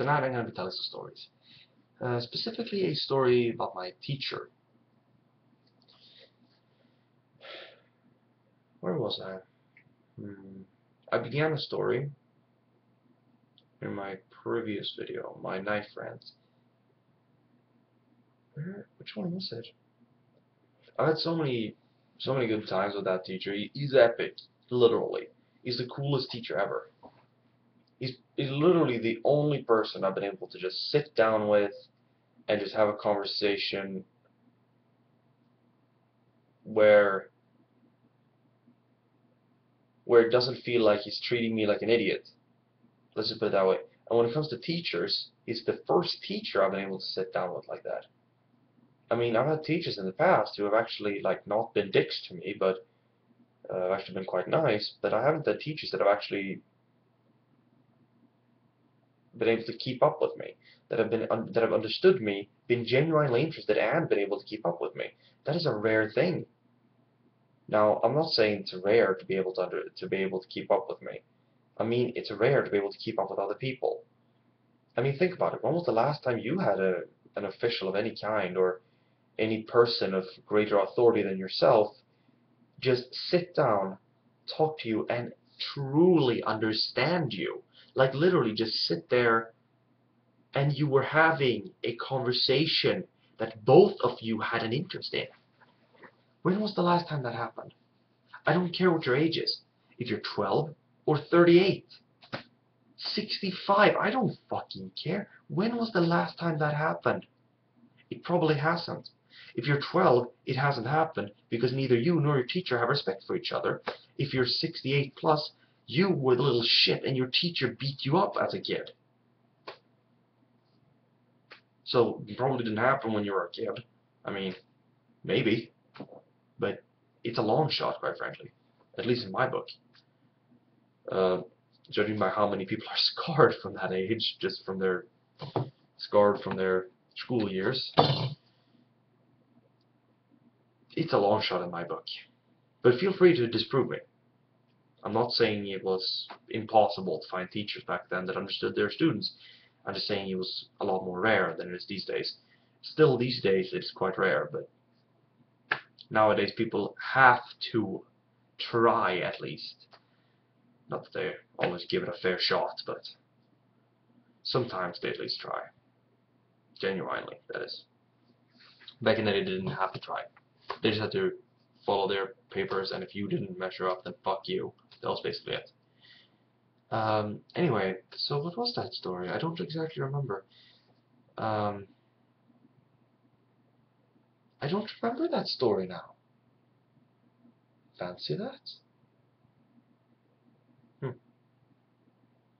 Tonight I'm going to be telling some stories. Specifically a story about my teacher. Where was I? I began a story in my previous video, my knife friends. Which one was it? I've had so many good times with that teacher. He's epic, literally. He's the coolest teacher ever. He's literally the only person I've been able to just sit down with and just have a conversation where it doesn't feel like he's treating me like an idiot. Let's just put it that way. And when it comes to teachers, he's the first teacher I've been able to sit down with like that. I mean, I've had teachers in the past who have actually not been dicks to me, but actually been quite nice. But I haven't had teachers that have actually been able to keep up with me, that have understood me, been genuinely interested, and been able to keep up with me. That is a rare thing. Now, I'm not saying it's rare to be able to keep up with me. I mean, it's rare to be able to keep up with other people. I mean, think about it. When was the last time you had an official of any kind, or any person of greater authority than yourself, just sit down, talk to you, and truly understand you? Like, literally just sit there and you were having a conversation that both of you had an interest in. When was the last time that happened? I don't care what your age is. If you're 12 or 38, 65, I don't fucking care. When was the last time that happened? It probably hasn't. If you're 12, it hasn't happened because neither you nor your teacher have respect for each other. If you're 68 plus, you were the little shit and your teacher beat you up as a kid. So it probably didn't happen when you were a kid. I mean, maybe. But it's a long shot, quite frankly. At least in my book. Judging by how many people are scarred from that age, just from their school years, it's a long shot in my book. But feel free to disprove me. I'm not saying it was impossible to find teachers back then that understood their students. I'm just saying it was a lot more rare than it is these days. Still, these days it's quite rare, but nowadays people have to try at least. Not that they always give it a fair shot, but sometimes they at least try. Genuinely, that is. Back in the day, they didn't have to try. They just had to follow their papers, and if you didn't measure up, then fuck you. That was basically it. Anyway, so what was that story? I don't exactly remember. I don't remember that story now. Fancy that?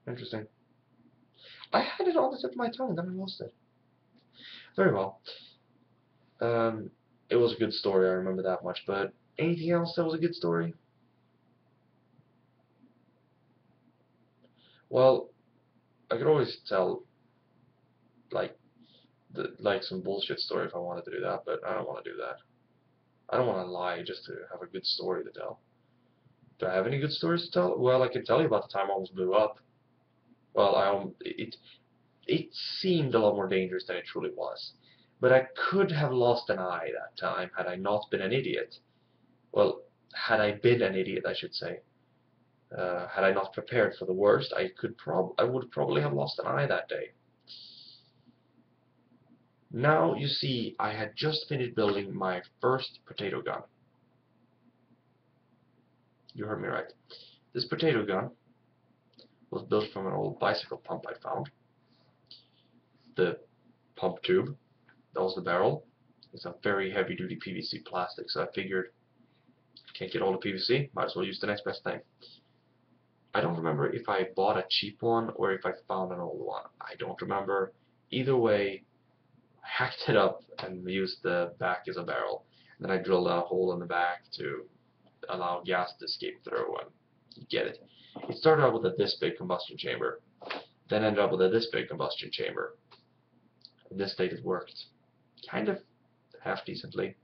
Interesting. I had it on the tip of my tongue, then I lost it. Very well. It was a good story, I remember that much, but anything else that was a good story? Well, I could always tell, like, some bullshit story if I wanted to do that, but I don't want to do that. I don't want to lie just to have a good story to tell. Do I have any good stories to tell? Well, I can tell you about the time I almost blew up. Well, it seemed a lot more dangerous than it truly was. But I could have lost an eye that time had I not been an idiot. Well, had I been an idiot, I should say. Had I not prepared for the worst, I would probably have lost an eye that day. Now, you see, I had just finished building my first potato gun. You heard me right. This potato gun was built from an old bicycle pump I found. The pump tube, that was the barrel. It's a very heavy-duty PVC plastic, so I figured, can't get all the PVC, might as well use the next best thing. I don't remember if I bought a cheap one or if I found an old one. I don't remember. Either way, I hacked it up and used the back as a barrel. And then I drilled a hole in the back to allow gas to escape through, and you get it. It started out with a this big combustion chamber, then ended up with a this big combustion chamber. In this state it worked kind of half decently.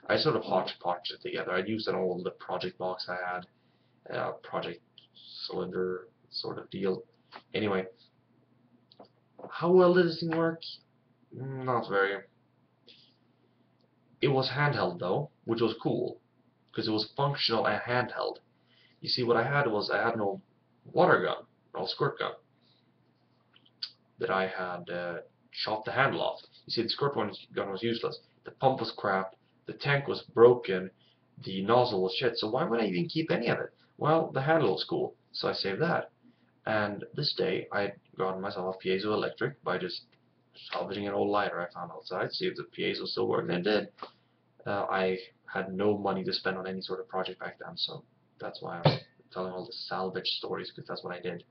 I sort of hodgepodged it together. I'd used an old project box I had, a project cylinder sort of deal. Anyway, How well did this thing work? Not very. It was handheld though, which was cool, because it was functional and handheld. You see, what I had was I had no water gun, no squirt gun, that I had chopped the handle off. You see, the squirt gun was useless. The pump was crap. The tank was broken. The nozzle was shit. So why would I even keep any of it? Well, the handle was cool, so I saved that. And this day, I had gotten myself a piezoelectric by just salvaging an old lighter I found outside, see if the piezo still worked, and it did. I had no money to spend on any sort of project back then, so that's why I'm telling all the salvage stories, because that's what I did.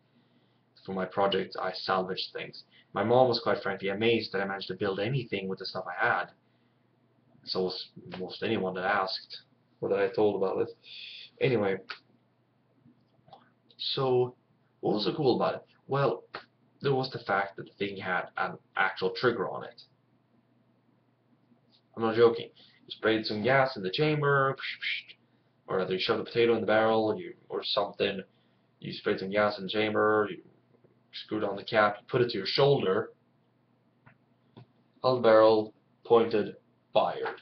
For my project, I salvaged things. My mom was quite frankly amazed that I managed to build anything with the stuff I had. So was most anyone that asked or that I told about it. Anyway, so what was so cool about it? Well, there was the fact that the thing had an actual trigger on it. I'm not joking. You sprayed some gas in the chamber, or either you shoved a potato in the barrel, or something. You sprayed some gas in the chamber, you screwed on the cap, you put it to your shoulder, held the barrel, pointed, fired.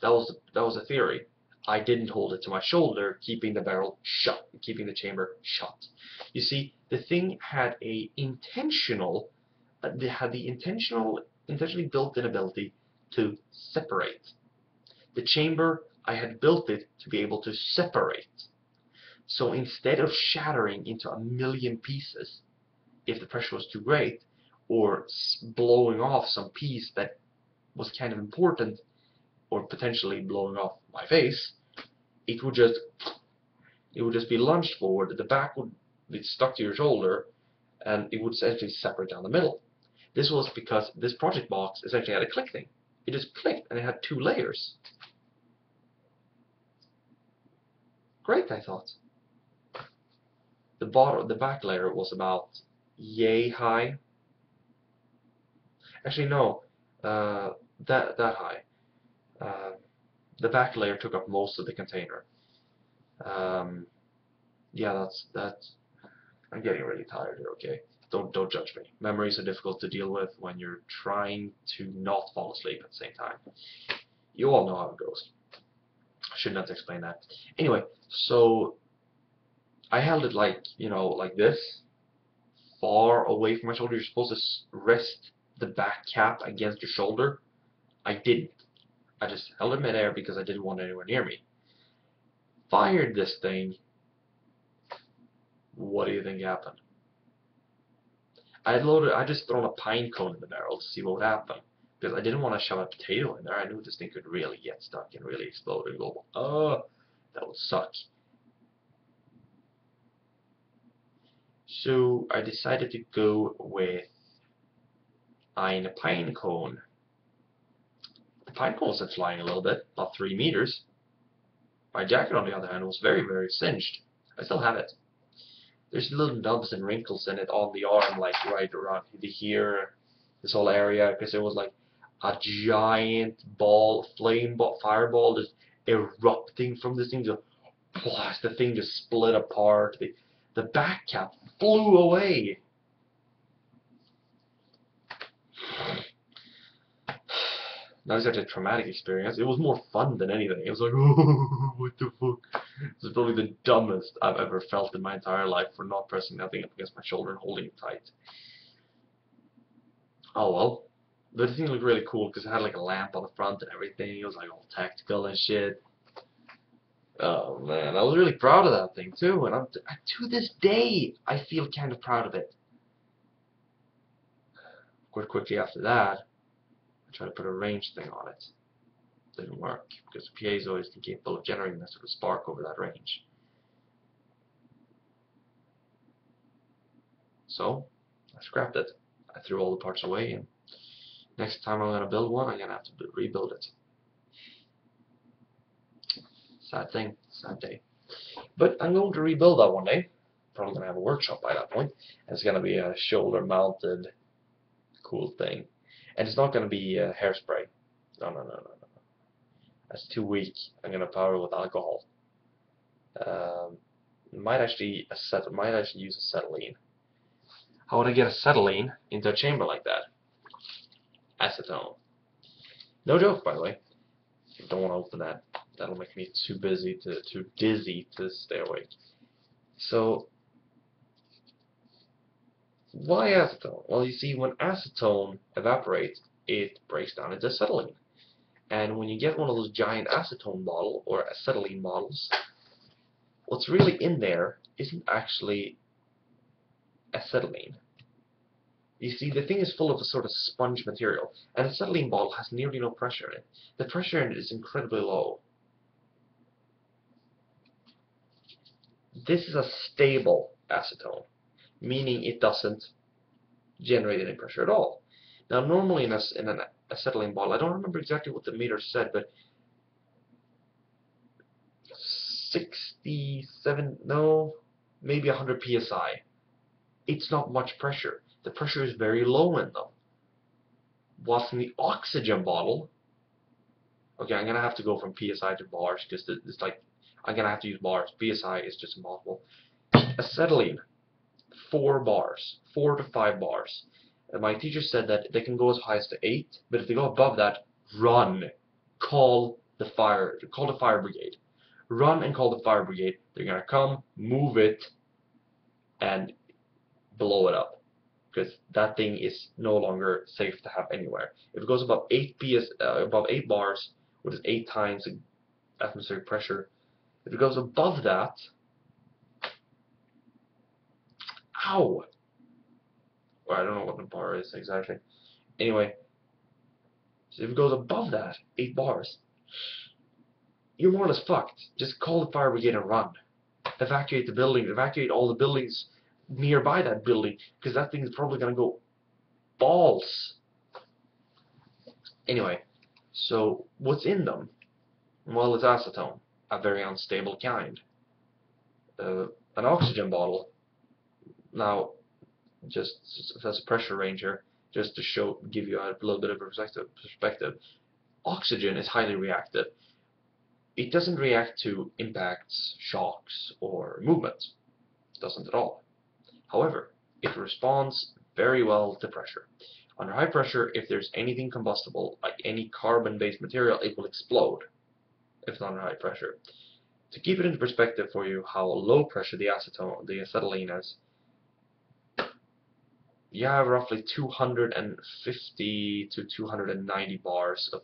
That was the theory. I didn't hold it to my shoulder, keeping the barrel shut, keeping the chamber shut. You see, the thing had a intentional, intentionally built-in ability to separate. The chamber, I had built it to be able to separate. So instead of shattering into a million pieces, if the pressure was too great, or blowing off some piece that was kind of important, or potentially blowing off my face, it would just be lunged forward. The back would be stuck to your shoulder, and it would essentially separate down the middle. This was because this project box essentially had a click thing. It just clicked, and it had 2 layers. Great, I thought. The back layer was about yay high. Actually, no, that high. The back layer took up most of the container. Yeah, that's. I'm getting really tired here. Okay, don't judge me. Memories are difficult to deal with when you're trying to not fall asleep at the same time. You all know how it goes. I shouldn't have to explain that. Anyway, so I held it like like this, far away from my shoulder. You're supposed to rest the back cap against your shoulder. I didn't. I just held it midair because I didn't want it anywhere near me. Fired this thing. What do you think happened? I just thrown a pine cone in the barrel to see what would happen. Because I didn't want to shove a potato in there. I knew this thing could really get stuck and really explode and go, oh, that would suck. So I decided to go with a pine cone. The pine cone was flying a little bit, about 3 meters. My jacket, on the other hand, was very, very singed. I still have it. There's little nubs and wrinkles in it on the arm, like right around here, this whole area, because it was like a giant ball, fireball just erupting from this thing. Just, the thing just split apart. The back cap flew away. That was actually a traumatic experience. It was more fun than anything. It was like, oh, what the fuck? This is probably the dumbest I've ever felt in my entire life for not pressing nothing up against my shoulder and holding it tight. Oh well. But the thing looked really cool because it had like a lamp on the front and everything. It was like all tactical and shit. Oh man, I was really proud of that thing too. And to this day, I feel kind of proud of it. Quite quickly after that, I tried to put a range thing on it. Didn't work because the piezo is incapable of generating that sort of spark over that range. So I scrapped it. I threw all the parts away, and next time I'm gonna build one, I'm gonna have to rebuild it. Sad thing, sad day. But I'm going to rebuild that one day. Probably gonna have a workshop by that point. And it's gonna be a shoulder-mounted, cool thing, and it's not gonna be hairspray. No, no, no, no, no. That's too weak. I'm gonna power it with alcohol. Might actually use acetylene. How would I get acetylene into a chamber like that? Acetone. No joke, by the way. Don't want to open that. That'll make me too dizzy to stay awake. So, why acetone? Well, you see, when acetone evaporates, it breaks down into acetylene. And when you get one of those giant acetone bottle or acetylene bottles, what's really in there isn't actually acetylene. You see, the thing is full of a sort of sponge material, and an acetylene bottle has nearly no pressure in it. The pressure in it is incredibly low. This is a stable acetone, meaning it doesn't generate any pressure at all. Now, normally in an acetylene bottle, I don't remember exactly what the meter said, but 67, no, maybe 100 psi. It's not much pressure. The pressure is very low in them. Whilst in the oxygen bottle, okay, I'm gonna have to go from psi to bars because it's like I'm gonna have to use bars. Psi is just impossible. Acetylene, 4 bars, 4 to 5 bars. And my teacher said that they can go as high as to 8, but if they go above that, run. Call the fire brigade. Run and call the fire brigade. They're gonna come, move it, and blow it up, because that thing is no longer safe to have anywhere. If it goes above 8 bars, which is 8 times atmospheric pressure, if it goes above that, ow! Well, I don't know what the bar is exactly. Anyway, so if it goes above that, 8 bars, you're more or less fucked. Just call the fire brigade and run. Evacuate the building. Evacuate all the buildings nearby that building, because that thing is probably going to go balls. Anyway, so what's in them? Well, it's acetone, a very unstable kind. An oxygen bottle, now, just as a pressure ranger, just to give you a little bit of perspective, oxygen is highly reactive. It doesn't react to impacts, shocks, or movements. It doesn't at all. However, it responds very well to pressure. Under high pressure, if there's anything combustible, like any carbon-based material, it will explode if it's under high pressure. To keep it into perspective for you how low pressure the acetylene is, you have roughly 250 to 290 bars of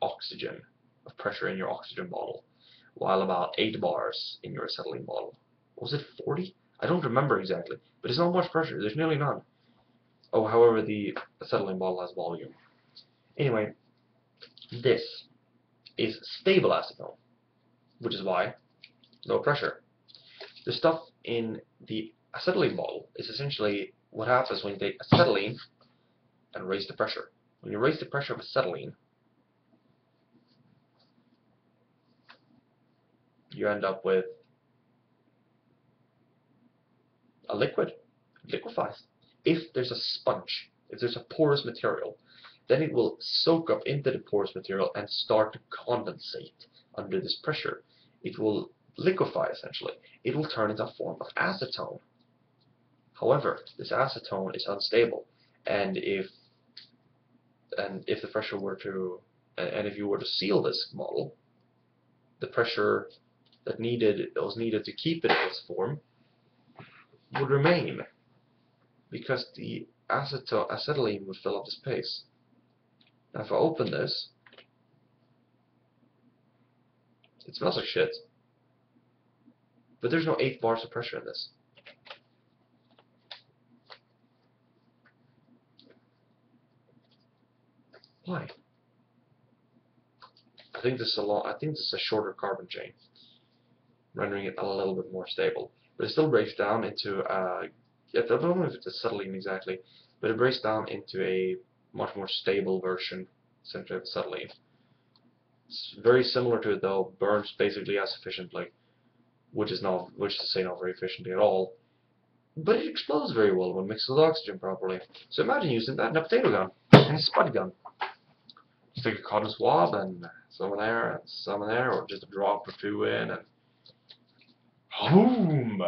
oxygen, of pressure in your oxygen bottle, while about 8 bars in your acetylene bottle. Was it 40? I don't remember exactly, but it's not much pressure. There's nearly none. Oh, however, the acetylene bottle has volume. Anyway, this is stable acetone, which is why no pressure. The stuff in the acetylene bottle is essentially what happens when you take acetylene and raise the pressure. When you raise the pressure of acetylene, you end up with a liquid. It liquefies. If there's a sponge, if there's a porous material, then it will soak up into the porous material and start to condensate under this pressure. It will liquefy, essentially. It will turn into a form of acetone. However, this acetone is unstable, and if the pressure were to, and if you were to seal this bottle, the pressure that was needed to keep it in its form would remain, because the acetylene would fill up the space. Now, if I open this, it smells like shit, but there's no 8 bars of pressure in this. Why? I think this is a shorter carbon chain, rendering it a little bit more stable. But it still breaks down into I don't know if it's acetylene exactly, but it breaks down into a much more stable version, essentially, of acetylene. It's very similar to it, though, burns basically as efficiently, which is to say not very efficiently at all. But it explodes very well when mixed with oxygen properly. So imagine using that in a potato gun, and a spud gun. Just take a cotton swab and some in there and some in there, or just a drop or 2 in, and boom!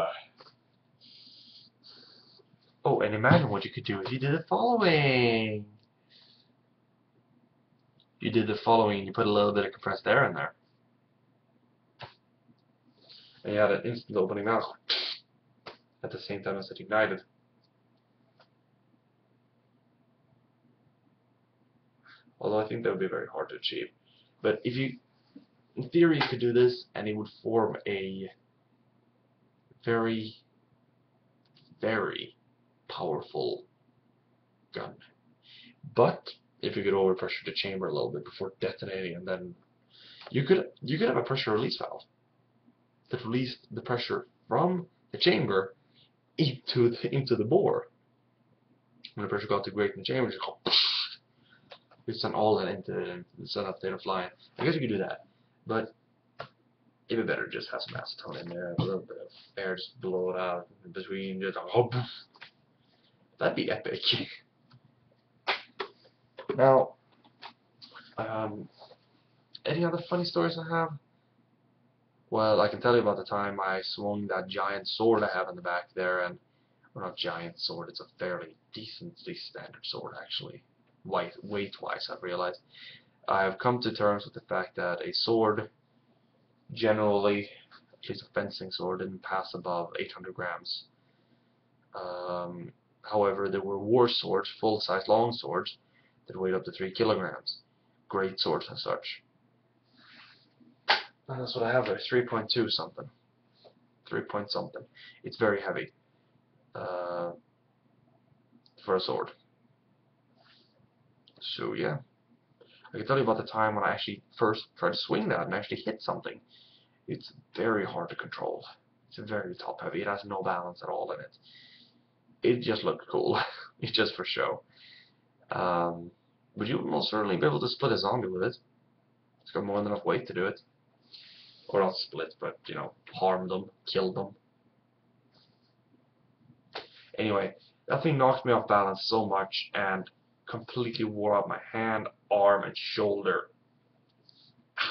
Oh, and imagine what you could do if you did the following. You did the following, you put a little bit of compressed air in there. And you had an instant opening mouth at the same time as it ignited. Although I think that would be very hard to achieve. But if you, in theory, you could do this and it would form a very, very powerful gun. But if you could overpressure the chamber a little bit before detonating, and then you could have a pressure release valve that released the pressure from the chamber into the bore. When the pressure got too great in the chamber, just go, you send all that into send up there to fly. I guess you could do that, but it'd be better to just have some acetone in there, a little bit of air, just blow it out in between, just that'd be epic. Now, any other funny stories I have? Well, I can tell you about the time I swung that giant sword I have in the back there, and, well, not giant sword, it's a fairly decently standard sword, actually. Weight-wise, I've realized. I've come to terms with the fact that a sword, generally, at least a fencing sword, didn't pass above 800 grams. However, there were war swords, full-size long swords, that weighed up to 3 kilograms. Great swords and such. And that's what I have there, 3.2 something. 3 point something. It's very heavy for a sword. So yeah, I can tell you about the time when I actually first tried to swing that and actually hit something. It's very hard to control. It's very top heavy. It has no balance at all in it. It just looked cool. It's just for show. But you would most certainly be able to split a zombie with it. It's got more than enough weight to do it. Or not split, but, you know, harm them, kill them. Anyway, that thing knocked me off balance so much and completely wore out my hand, arm, and shoulder.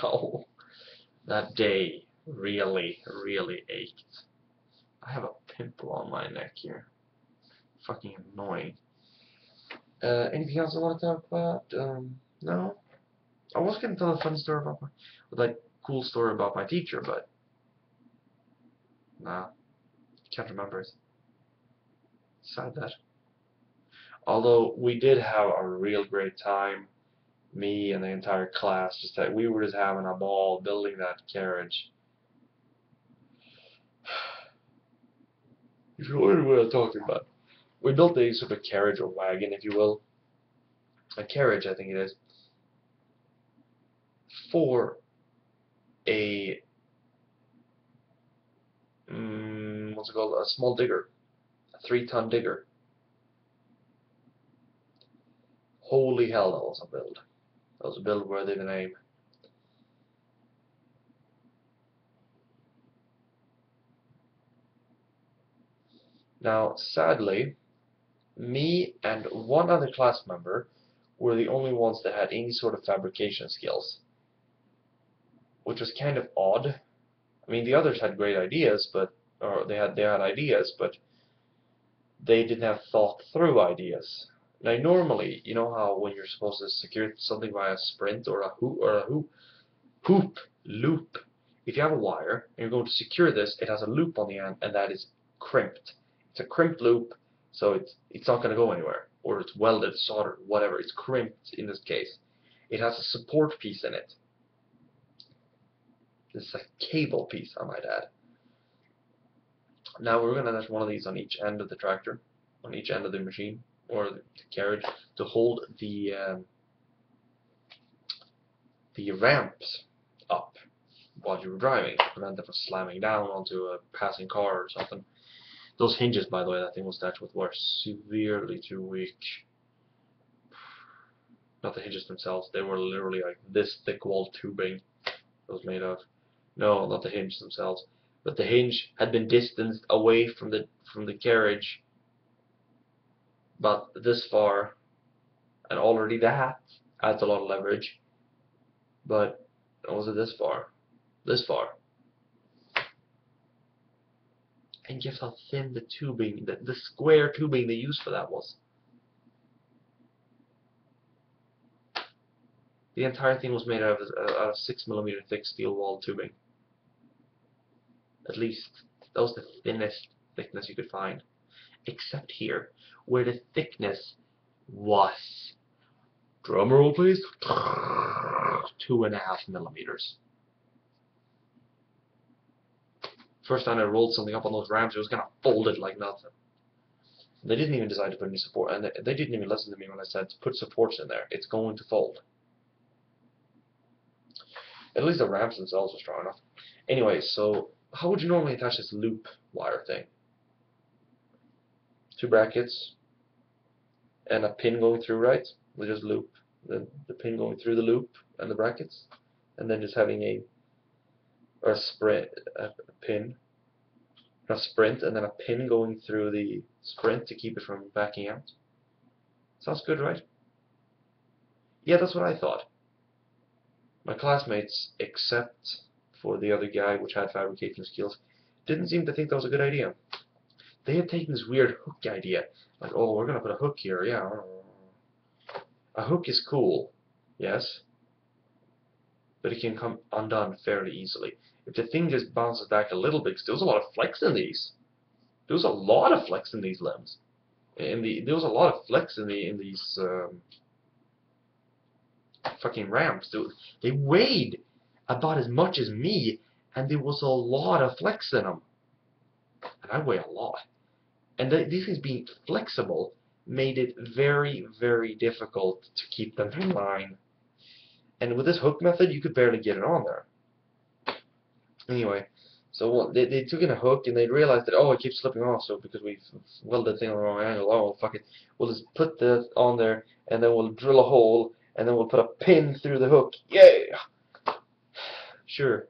Ow. That day really, really ached. I have a pimple on my neck here. Fucking annoying. Anything else I want to talk about? No? I was going to tell a fun story about cool story about my teacher, but nah, can't remember it. Sad that. Although we did have a real great time, me and the entire class, we were just having a ball building that carriage. If you wonder what I'm talking about, we built a sort of carriage or wagon, if you will, a carriage, I think it is, for a what's it called? A small digger, a 3-ton digger. Holy hell, that was a build. That was a build worthy of the name. Now, sadly, me and one other class member were the only ones that had any sort of fabrication skills, which was kind of odd. I mean, the others had great ideas, or they had ideas, but they didn't have thought through ideas. Now, normally, you know how when you're supposed to secure something by a sprint or a hoop loop, if you have a wire and you're going to secure this, it has a loop on the end, and that is crimped. It's a crimped loop, so it's not going to go anywhere, or it's welded, soldered, whatever. It's crimped in this case. It has a support piece in it. This is a cable piece, I might add. Now we're going to attach one of these on each end of the tractor, on each end of the machine, or the carriage, to hold the ramps up while you were driving, to prevent them from slamming down onto a passing car or something. Those hinges, by the way, that thing was attached with, were severely too weak. Not the hinges themselves, they were literally like this thick wall tubing it was made of. No, not the hinge themselves, but the hinge had been distanced away from the carriage about this far, and already that adds a lot of leverage. But was it this far? This far. And guess how thin the tubing, the square tubing they used for that was. The entire thing was made out of 6mm thick steel wall tubing. At least. That was the thinnest thickness you could find. Except here, where the thickness was, drumroll please, 2.5mm. First time I rolled something up on those ramps, it was kind of folded like nothing. They didn't even decide to put any support, and they didn't even listen to me when I said put supports in there. It's going to fold. At least the ramps themselves are strong enough. Anyway, so how would you normally attach this loop wire thing? 2 brackets and a pin going through, right? We just loop the pin going through the loop and the brackets, and then just having a sprint, a sprint, and then a pin going through the sprint to keep it from backing out. Sounds good, right? Yeah, that's what I thought. My classmates, except for the other guy which had fabrication skills, didn't seem to think that was a good idea. They had taken this weird hook idea, like, oh, we're gonna put a hook here, yeah. A hook is cool, yes, but it can come undone fairly easily. If the thing just bounces back a little bit, 'cause there was a lot of flex in these. There was a lot of flex in these limbs. There was a lot of flex in these fucking ramps. They weighed about as much as me, and there was a lot of flex in them. And I weigh a lot. And these things being flexible made it very, very difficult to keep them in line. And with this hook method, you could barely get it on there. Anyway, so they took in a hook and they realized that, oh, it keeps slipping off, so because we've welded the thing on the wrong angle, oh, fuck it. We'll just put this on there, and then we'll drill a hole, and then we'll put a pin through the hook. Yeah! Sure.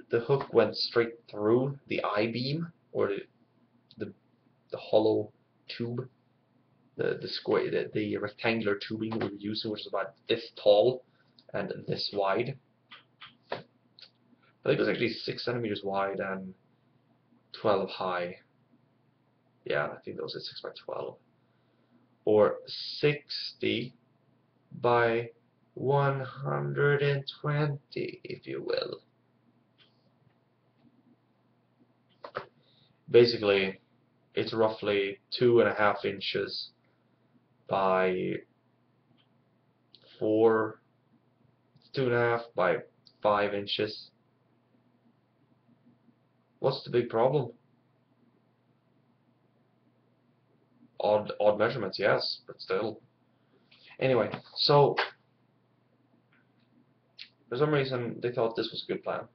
The hook went straight through the I-beam, or the hollow tube, the square, the rectangular tubing we were using, which is about this tall and this wide. I think it was actually 6 centimeters wide and 12 high. Yeah, I think that was a 6 by 12, or 60 by 120, if you will. Basically, it's roughly 2.5 inches by 4, 2.5 by 5 inches. What's the big problem? Odd measurements, yes, but still. Anyway, so for some reason they thought this was a good plan.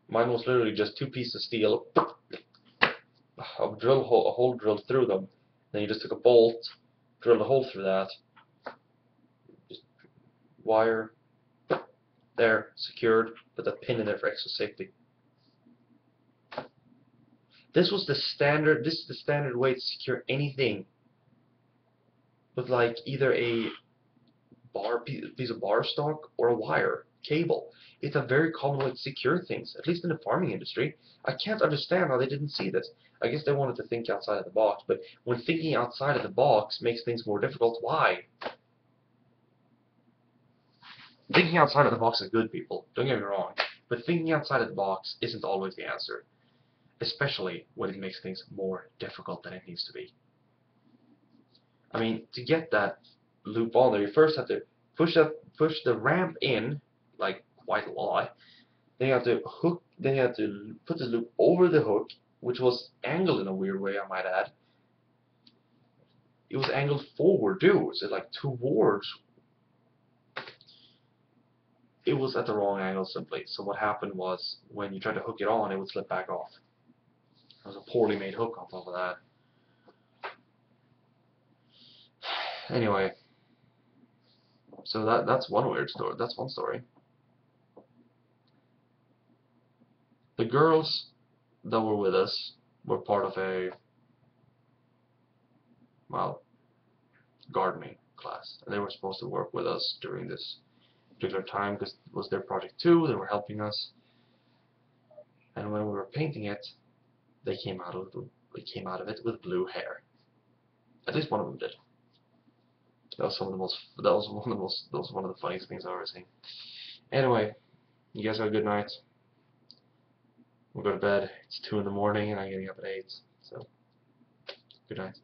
Mine was literally just 2 pieces of steel, a hole drilled through them. Then you just took a bolt, drilled a hole through that, just wire there, secured, put the pin in there for extra safety. This is the standard way to secure anything with like either a piece of bar stock or a wire cable. It's a very common way to secure things, at least in the farming industry. I can't understand how they didn't see this. I guess they wanted to think outside of the box, but when thinking outside of the box makes things more difficult, why? Thinking outside of the box is good, people. Don't get me wrong. But thinking outside of the box isn't always the answer, especially when it makes things more difficult than it needs to be. I mean, to get that loop on there, you first have to push the ramp in, like quite a lot. Then you have to put the loop over the hook, which was angled in a weird way, I might add. It was angled forward too, so like towards. It was at the wrong angle simply. So what happened was, when you tried to hook it on, it would slip back off. It was a poorly made hook on top of that. Anyway, so that's one weird story. That's one story. The girls that were with us were part of a, well, gardening class, and they were supposed to work with us during this particular time because it was their project too. They were helping us. And when we were painting it, they came out of it with blue hair. At least one of them did. That was one of the funniest things I've ever seen. Anyway, you guys have a good night. We'll go to bed. It's 2 in the morning and I'm getting up at 8. So, good night.